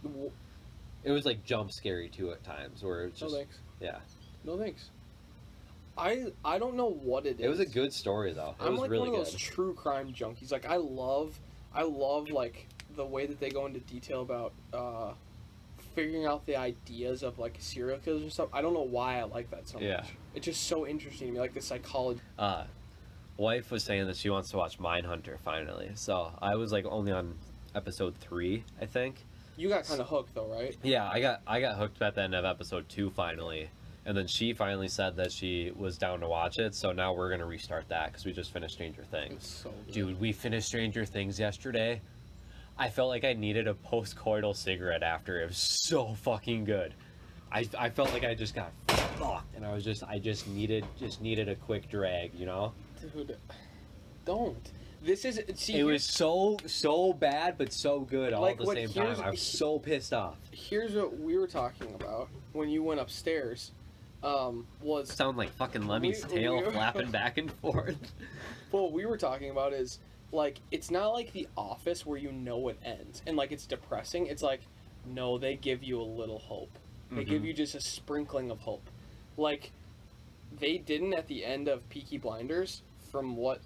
It was like jump scary too at times, where it was just no thanks. Yeah. No thanks. I don't know what it is. It was a good story though. It was like really one of those good. true crime junkies. Like I love like the way that they go into detail about figuring out the ideas of like serial killers and stuff. I don't know why I like that so much. It's just so interesting to me, like the psychology. Wife was saying that she wants to watch Mindhunter finally, so I was like only on episode 3, I think. You got kind of hooked though, right? Yeah, I got hooked at the end of episode 2 finally, and then she finally said that she was down to watch it. So now we're gonna restart that because we just finished Stranger Things. It's so good. Dude, we finished Stranger Things yesterday. I felt like I needed a post-coital cigarette after. It was so fucking good. I felt like I just got fucked, and I just needed a quick drag, you know? Dude, don't. This is it was so bad but so good all at the same time. I was so pissed off. Here's what we were talking about when you went upstairs. Was sound like fucking Lemmy's tail flapping back and forth. Well, what we were talking about is like it's not like The Office where you know it ends and like it's depressing. It's like no, they give you a little hope. They give you just a sprinkling of hope. Like they didn't at the end of Peaky Blinders. From what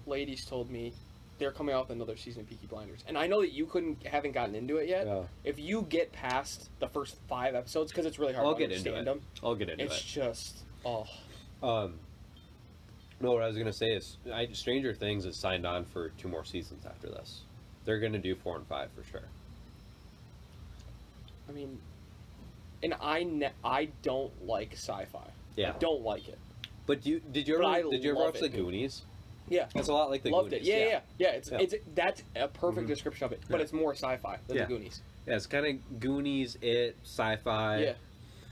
ladies told me, they're coming out with another season of Peaky Blinders, and I know that you haven't gotten into it yet. Yeah. If you get past the first 5 episodes, because it's really hard to understand them. I'll get into it. It's just No, what I was gonna say is, Stranger Things is signed on for 2 more seasons after this. They're gonna do 4 and 5 for sure. I mean, and I don't like sci-fi. Yeah. I don't like it. But did you ever watch The Goonies? Yeah, it's a lot like The Loved Goonies. It. Yeah. It's that's a perfect description of it. But it's more sci-fi than The Goonies. Yeah, it's kind of Goonies, sci-fi.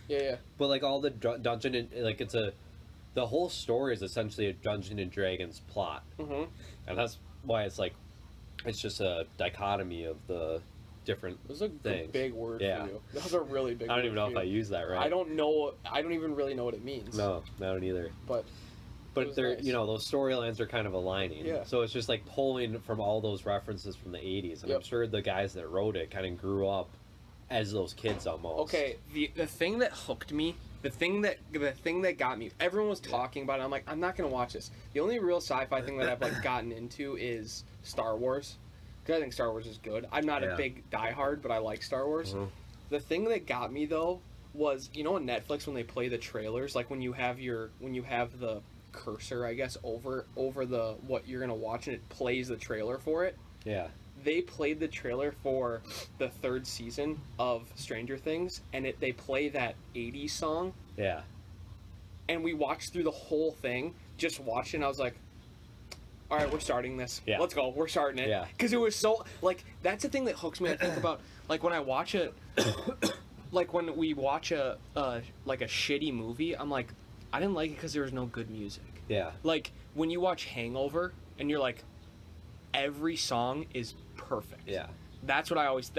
Yeah. But like all the dungeon and like the whole story is essentially a Dungeons and Dragons plot, and that's why it's like it's just a dichotomy of the different those are things. Big word for you. Those are really big. I don't even know if I use that right. I don't know. I don't even really know what it means. No, I don't either. But they're nice. Those storylines are kind of aligning. Yeah. So it's just like pulling from all those references from the 80s, and I'm sure the guys that wrote it kind of grew up as those kids almost. Okay, the thing that hooked me, the thing that got me, everyone was talking about it. I'm like, I'm not gonna watch this. The only real sci-fi thing that I've like gotten into is Star Wars. Because I think Star Wars is good. I'm not a big diehard, but I like Star Wars. The thing that got me though was, on Netflix when they play the trailers, like when you have the cursor, I guess, over the what you're gonna watch and it plays the trailer for it. Yeah. They played the trailer for the 3rd season of Stranger Things, and they play that 80s song, Yeah. and we watched through the whole thing, just watching. I was like, all right, we're starting this. Yeah. Let's go. We're starting it. Yeah. Because it was so, like, that's the thing that hooks me. I think about, like, when I watch it, like, when we watch like a shitty movie, I'm like, I didn't like it because there was no good music. Yeah. Like, when you watch Hangover, and you're like, every song is perfect. Yeah. That's what I always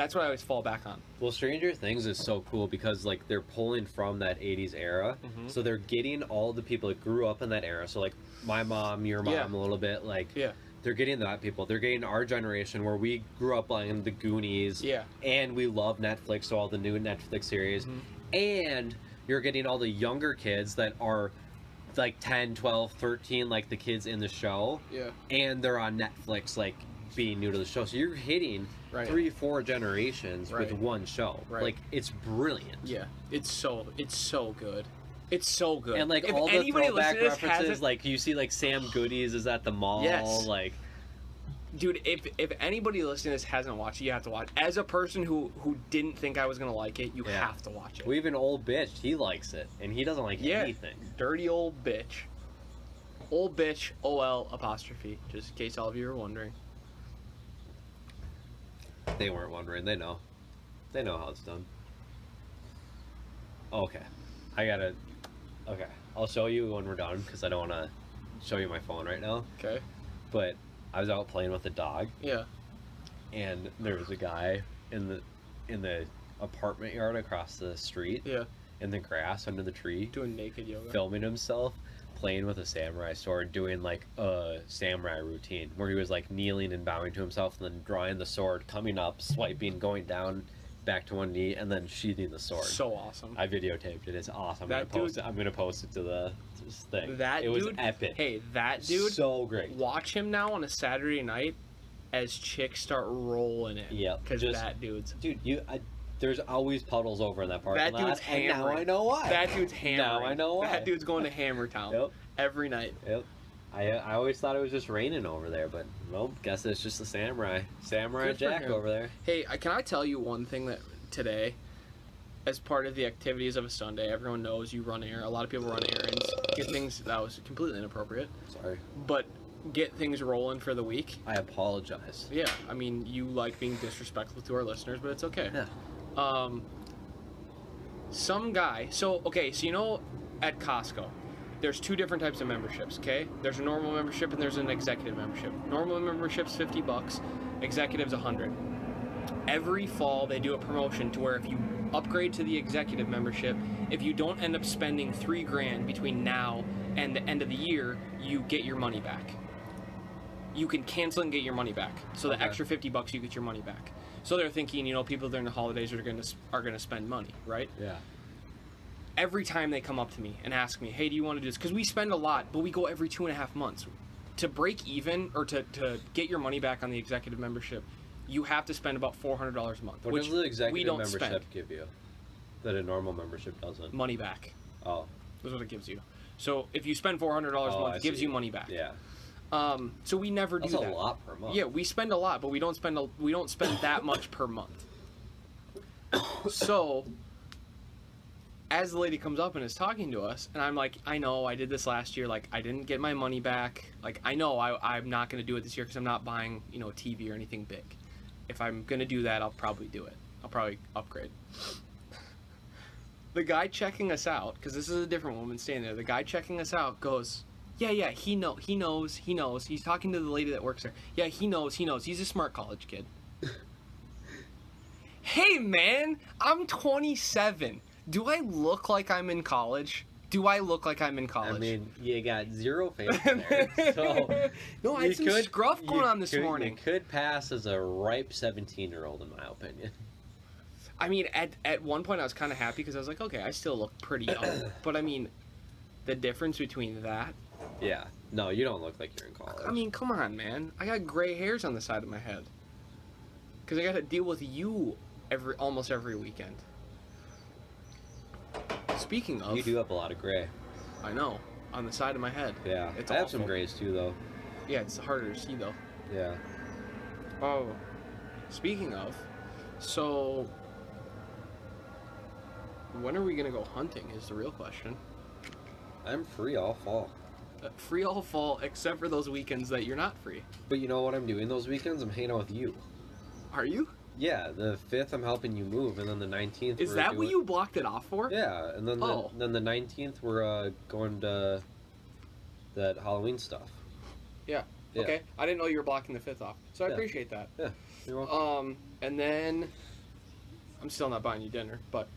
fall back on. Well, Stranger Things is so cool because, like, they're pulling from that 80s era. Mhm. So they're getting all the people that grew up in that era. So, like, my mom, your mom, Yeah. a little bit. Like, Yeah. they're getting that people. They're getting our generation where we grew up playing the Goonies. Yeah. And we love Netflix, so all the new Netflix series. Mhm. And you're getting all the younger kids that are, like, 10, 12, 13, like the kids in the show. Yeah. And they're on Netflix, like, being new to the show. So you're hitting Right. 3-4 generations Right. with one show. Right. Like, it's brilliant. Yeah. It's so good. It's so good. And, like, If all the anybody throwback listening to this references, hasn't- like, you see, like, Sam Goodies is at the mall. Yes. Like, dude, if anybody listening to this hasn't watched it, you have to watch. As a person who didn't think I was gonna like it, you Yeah. have to watch it. we even old bitch, he likes it. And he doesn't like Yeah. anything. Dirty old bitch. Old bitch, OL apostrophe. Just in case all of you are wondering. They weren't wondering. They know. They know how it's done. Okay. Okay. I'll show you when we're done because I don't want to show you my phone right now. Okay. But I was out playing with the dog. Yeah. And there was a guy in the apartment yard across the street Yeah. in the grass under the tree Doing naked yoga. filming himself playing with a samurai sword, doing like a samurai routine where he was like kneeling and bowing to himself and then drawing the sword, coming up, swiping, going down, back to one knee, and then sheathing the sword. So awesome. I videotaped it. It's awesome. That dude- I'm gonna post it to this thing. That it was dude, epic. Hey, that dude. So great. Watch him now on a Saturday night as chicks start rolling in. Yep, Because just- that dude's. Dude, there's always puddles over in that parking That lot. dude's And now hammering. I know why. That dude's hammering. Now I know why. That dude's going to Hammer Town Yep. every night. Yep. I always thought it was just raining over there, but nope. Guess it's just the Samurai Good for Jack him. over there. Hey, can I tell you one thing that today, as part of the activities of a Sunday, everyone knows you run errands. A lot of people run errands. Get things that was completely inappropriate, Sorry. but get things rolling for the week. I apologize. Yeah, I mean, you like being disrespectful to our listeners, but it's okay. Yeah. Some guy. So you know, at Costco, there's 2 different types of memberships. Okay, there's a normal membership and there's an executive membership. Normal membership's $50. Executive's $100. Every fall they do a promotion to where if you upgrade to the executive membership, if you don't end up spending $3,000 between now and the end of the year, you get your money back. You can cancel and get your money back. So the Okay. extra $50, you get your money back. So they're thinking, people during the holidays are gonna spend money, right? Yeah. Every time they come up to me and ask me, hey, do you want to do this? Because we spend a lot, but we go every 2.5 months. To break even or to get your money back on the executive membership, you have to spend about $400 a month. What which does the executive we don't membership spend. give you that a normal membership doesn't? Money back. Oh. That's what it gives you. So if you spend $400 a Oh, month, I it gives see. you money back. Yeah. So we never do That's that. a lot per month. Yeah, we spend a lot, but we don't spend that much per month. So, as the lady comes up and is talking to us, and I'm like, I know, I did this last year. Like, I didn't get my money back. Like, I know I'm not going to do it this year because I'm not buying, a TV or anything big. If I'm going to do that, I'll probably do it. I'll probably upgrade. The guy checking us out, because this is a different woman standing there, the guy checking us out goes, yeah, he knows. He's talking to the lady that works there. Yeah, he knows. He's a smart college kid. Hey, man, I'm 27. Do I look like I'm in college? I mean, you got zero face there, so No, I had some scruff going on this morning. You could pass as a ripe 17-year-old, in my opinion. I mean, at one point I was kind of happy because I was like, okay, I still look pretty young. But I mean, the difference between that. Yeah. No, you don't look like you're in college. I mean, come on, man. I got gray hairs on the side of my head. Because I got to deal with you almost every weekend. Speaking of, you do have a lot of gray. I know, on the side of my head. Yeah. It's I have some awful. grays too, though. Yeah, it's harder to see though. Yeah. Oh, speaking of, so when are we gonna go hunting? Is the real question. I'm free all fall. Free all fall except for those weekends that you're not free. But you know what I'm doing those weekends? I'm hanging out with you. Are you? Yeah, the 5th I'm helping you move, and then the 19th Is that what you blocked it off for? Yeah, and then Oh. then the 19th we're going to that Halloween stuff. Yeah. Yeah. Okay. I didn't know you were blocking the 5th off, so I Yeah. appreciate that. Yeah, you're welcome. And then I'm still not buying you dinner, but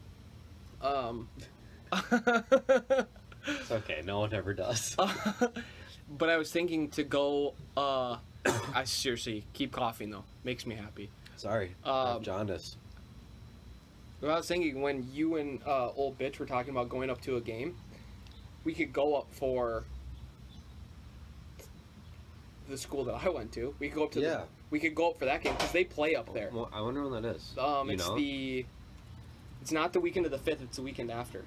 It's okay, no one ever does. but I was thinking to go. I seriously keep coughing though. Makes me happy. Sorry, I have jaundice. But I was thinking when you and old bitch were talking about going up to a game, we could go up for the school that I went to. We could go up to we could go up for that game because they play up there. Well, I wonder when that is. You It's know? it's not the weekend of the 5th. It's the weekend after.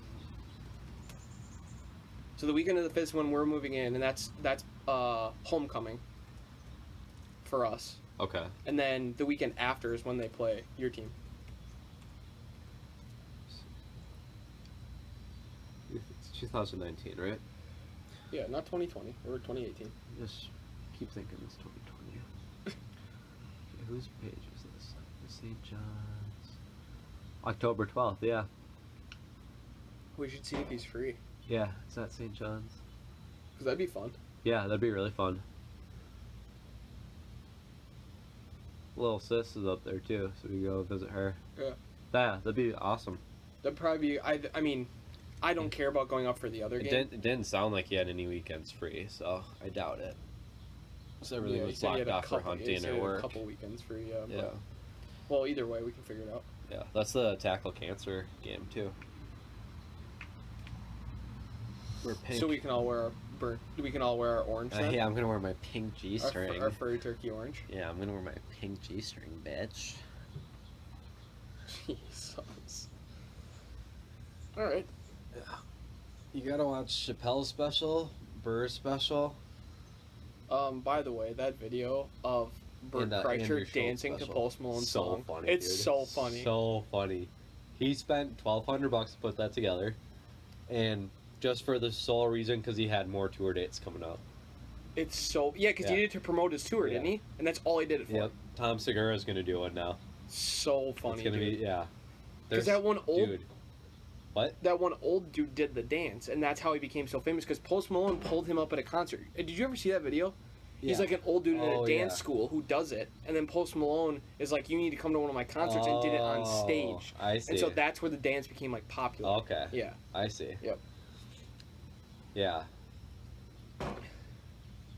So the weekend of the 5th is when we're moving in, and that's homecoming for us. Okay. And then the weekend after is when they play your team. It's 2019, right? Yeah, not 2020 or 2018. Just keep thinking it's 2020. Okay, whose page is this? St. John's. October 12th, yeah. We should see if he's free, Yeah, it's at St. John's. because that'd be fun. Yeah, that'd be really fun. Little sis is up there too, so we go visit her. Yeah. Yeah, that'd be awesome. That'd probably be. I mean, I don't care about going up for the other game. It didn't sound like he had any weekends free, so I doubt it. So everything Yeah, he was said he had blocked a off for couple- he hunting said or he had work. A couple weekends free. Yeah. Yeah, But, well, either way, we can figure it out. yeah. That's the tackle cancer game too. We're pink. So we can all wear our orange. Then? yeah, I'm gonna wear my pink G-string. Our furry turkey orange. Yeah, I'm gonna wear my pink G-string, bitch. Jesus. All right. You gotta watch Chappelle's special, Burr's special. By the way, that video of Bert And Andrew Kreischer Schultz dancing to special. Post Malone's So song. funny, It's dude. so funny. So funny. He spent $1,200 to put that together, and just for the sole reason because he had more tour dates coming up. It's so because Yeah. he did it to promote his tour, didn't Yeah. he? And that's all he did it for. Yep. Tom Segura's gonna do it now. So funny. It's gonna dude. be yeah. Because There's- that one old dude. What? that one old dude did the dance, and that's how he became so famous. Because Post Malone pulled him up at a concert. Did you ever see that video? He's Yeah. like an old dude in a Oh, dance yeah. school who does it, and then Post Malone is like, "You need to come to one of my concerts," and did it on stage. I see. And so that's where the dance became like popular. Okay. Yeah. I see. Yep. Yeah.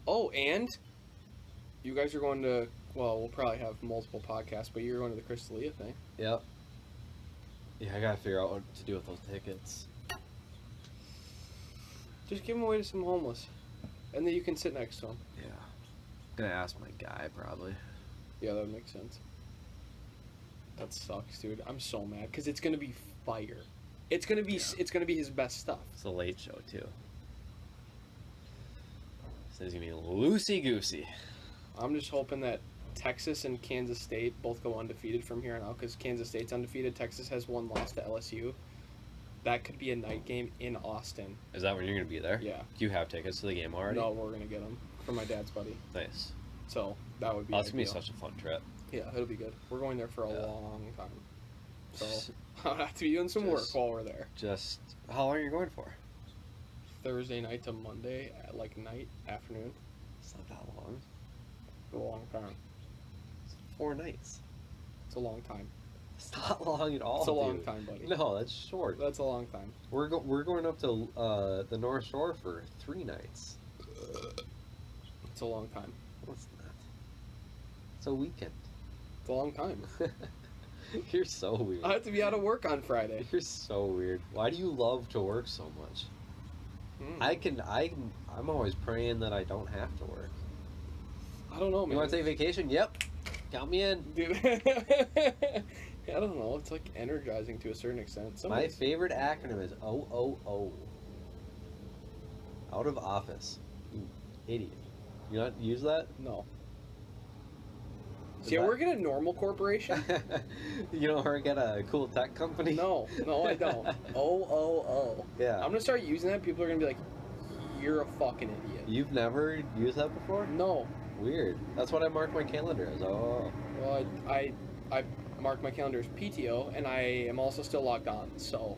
Oh, and you guys are going to. Well, we'll probably have multiple podcasts, but you're going to the Crystalia thing. Yep. Yeah, I gotta figure out what to do with those tickets. Just give them away to some homeless, and then you can sit next to them. Yeah. Gonna ask my guy probably. Yeah, that would make sense. That sucks, dude. I'm so mad because it's gonna be fire. It's gonna be it's gonna be his best stuff. It's a late show too. So it's gonna be loosey goosey. I'm just hoping that Texas and Kansas State both go undefeated from here on out because Kansas State's undefeated. Texas has one loss to LSU. That could be a night game in Austin. Is that when you're gonna be there? Yeah. Do you have tickets to the game already? No, we're gonna get them from my dad's buddy. Nice. So that would be. Oh, it's gonna be ideal. such a fun trip. Yeah, it'll be good. We're going there for a Yeah. long time. So I'll have to be doing some work Just- while we're there. Just how long are you going for? Thursday night to Monday at like night, afternoon. It's not that long. A long time. 4 nights. It's a long time. It's not long at all. It's a long dude. time, buddy. No, that's short. That's a long time. We're going up to the North Shore for 3 nights. It's a long time. What's that? It's a weekend. It's a long time. You're so weird. I have to be out of work on Friday. You're so weird. Why do you love to work so much? I'm always praying that I don't have to work. I don't know, man. You want to take vacation? Yep. Count me in. Dude. I don't know. It's like energizing to a certain extent. Some My days- favorite acronym is OOO. Out of office. You idiot. You not use that? No. See, I work at a normal corporation. You don't work at a cool tech company? No, I don't. Oh. Yeah. I'm gonna start using that. People are gonna be like, "You're a fucking idiot." You've never used that before? No. Weird. That's what I marked my calendar as. Oh. Well, I marked my calendar as PTO, and I am also still logged on. So.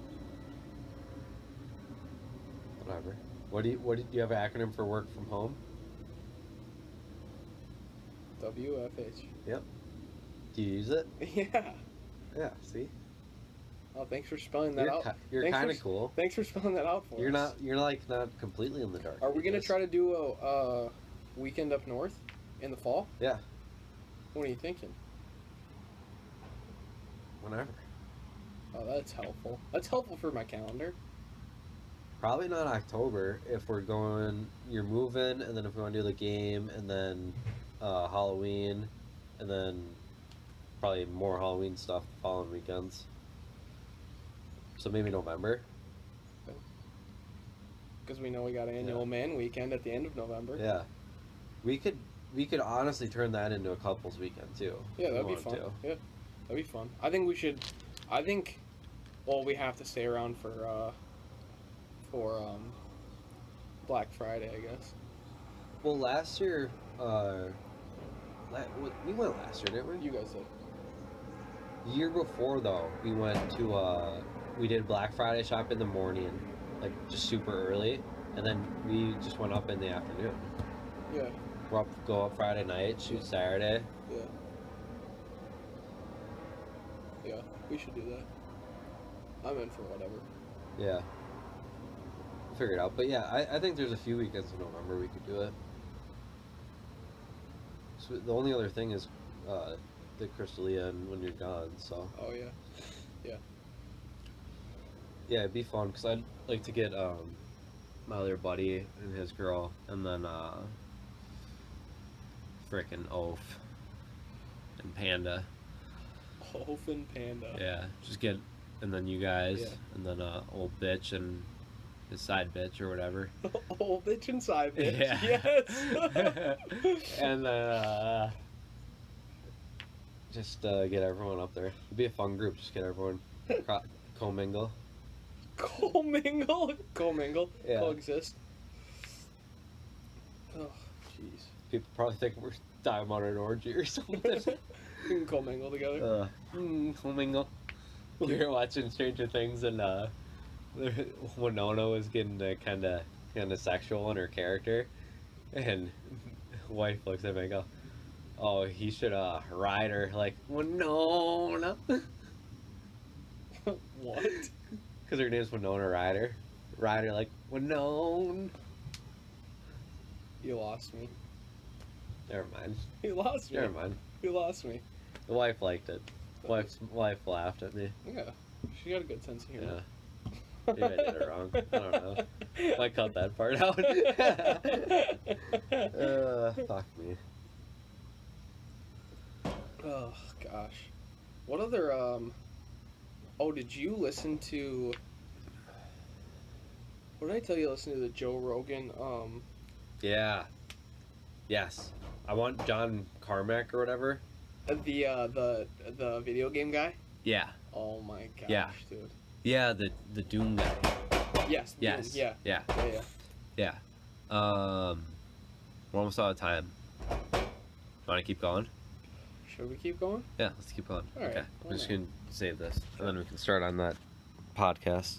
Whatever. What do you have an acronym for work from home? WFH. Yep. Do you use it? Yeah. Yeah. See. Oh, thanks for spelling that out. You're kind of cool. Thanks for spelling that out for us. You're like not completely in the dark. Are we gonna try to do a weekend up north in the fall? Yeah. What are you thinking? Whenever. Oh, that's helpful. That's helpful for my calendar. Probably not October if we're going. You're moving, and then if we want to do the game, and then Halloween, and then probably more Halloween stuff the following weekends. So maybe November. Because we know we got annual man weekend at the end of November. Yeah, we could honestly turn that into a couples weekend too. Yeah, that'd be fun. Yeah, that'd be fun. I think we should. Well, we have to stay around for Black Friday, I guess. Well, last year, we went last year, didn't we? You guys did. Year before though, we went to we did Black Friday shop in the morning, like just super early, and then we just went up in the afternoon. Yeah. Go up Friday night, shoot Saturday. Yeah. Yeah, we should do that. I'm in for whatever. Yeah. We'll figure it out. But yeah, I think there's a few weekends in November we could do it. So the only other thing is the Crystalia and when you're gone, so. Oh, yeah. Yeah. Yeah, it'd be fun, because I'd like to get my other buddy and his girl, and then frickin' Oaf and Panda. Oaf and Panda. Yeah, just get, and then you guys, Yeah. and then old bitch and his side bitch or whatever. Old bitch and side bitch. Yeah. Yes. And then just get everyone up there. It'd be a fun group. Just get everyone commingle. Commingle? Yeah. Coexist. Oh, jeez. People probably think we're talking about an orgy or something. We can commingle together. Commingle. We were watching Stranger Things, and Winona was getting kind of sexual in her character, and wife looks at me and go, "Oh, he should ride her like Winona." What? Because her name's Winona Ryder. Ryder like Winona. You lost me. Never mind. You lost me. Never mind. You lost me. The wife liked it. Wife laughed at me. Yeah. She got a good sense of humor. Yeah. Maybe I did it wrong. I don't know. Might cut that part out. Fuck me. Oh, gosh. What other, Oh, did you listen to... What did I tell you to listen to the Joe Rogan, Yeah. Yes. I want John Carmack or whatever. The video game guy? Yeah. Oh my gosh, Yeah. dude. Yeah, the Doom guy. Yes. Yes. Doom, yeah. Yeah. We're almost out of time. Want to keep going? Should we keep going? Yeah, let's keep going. All right, Okay. why I'm just not? going to save this, and then we can start on that podcast.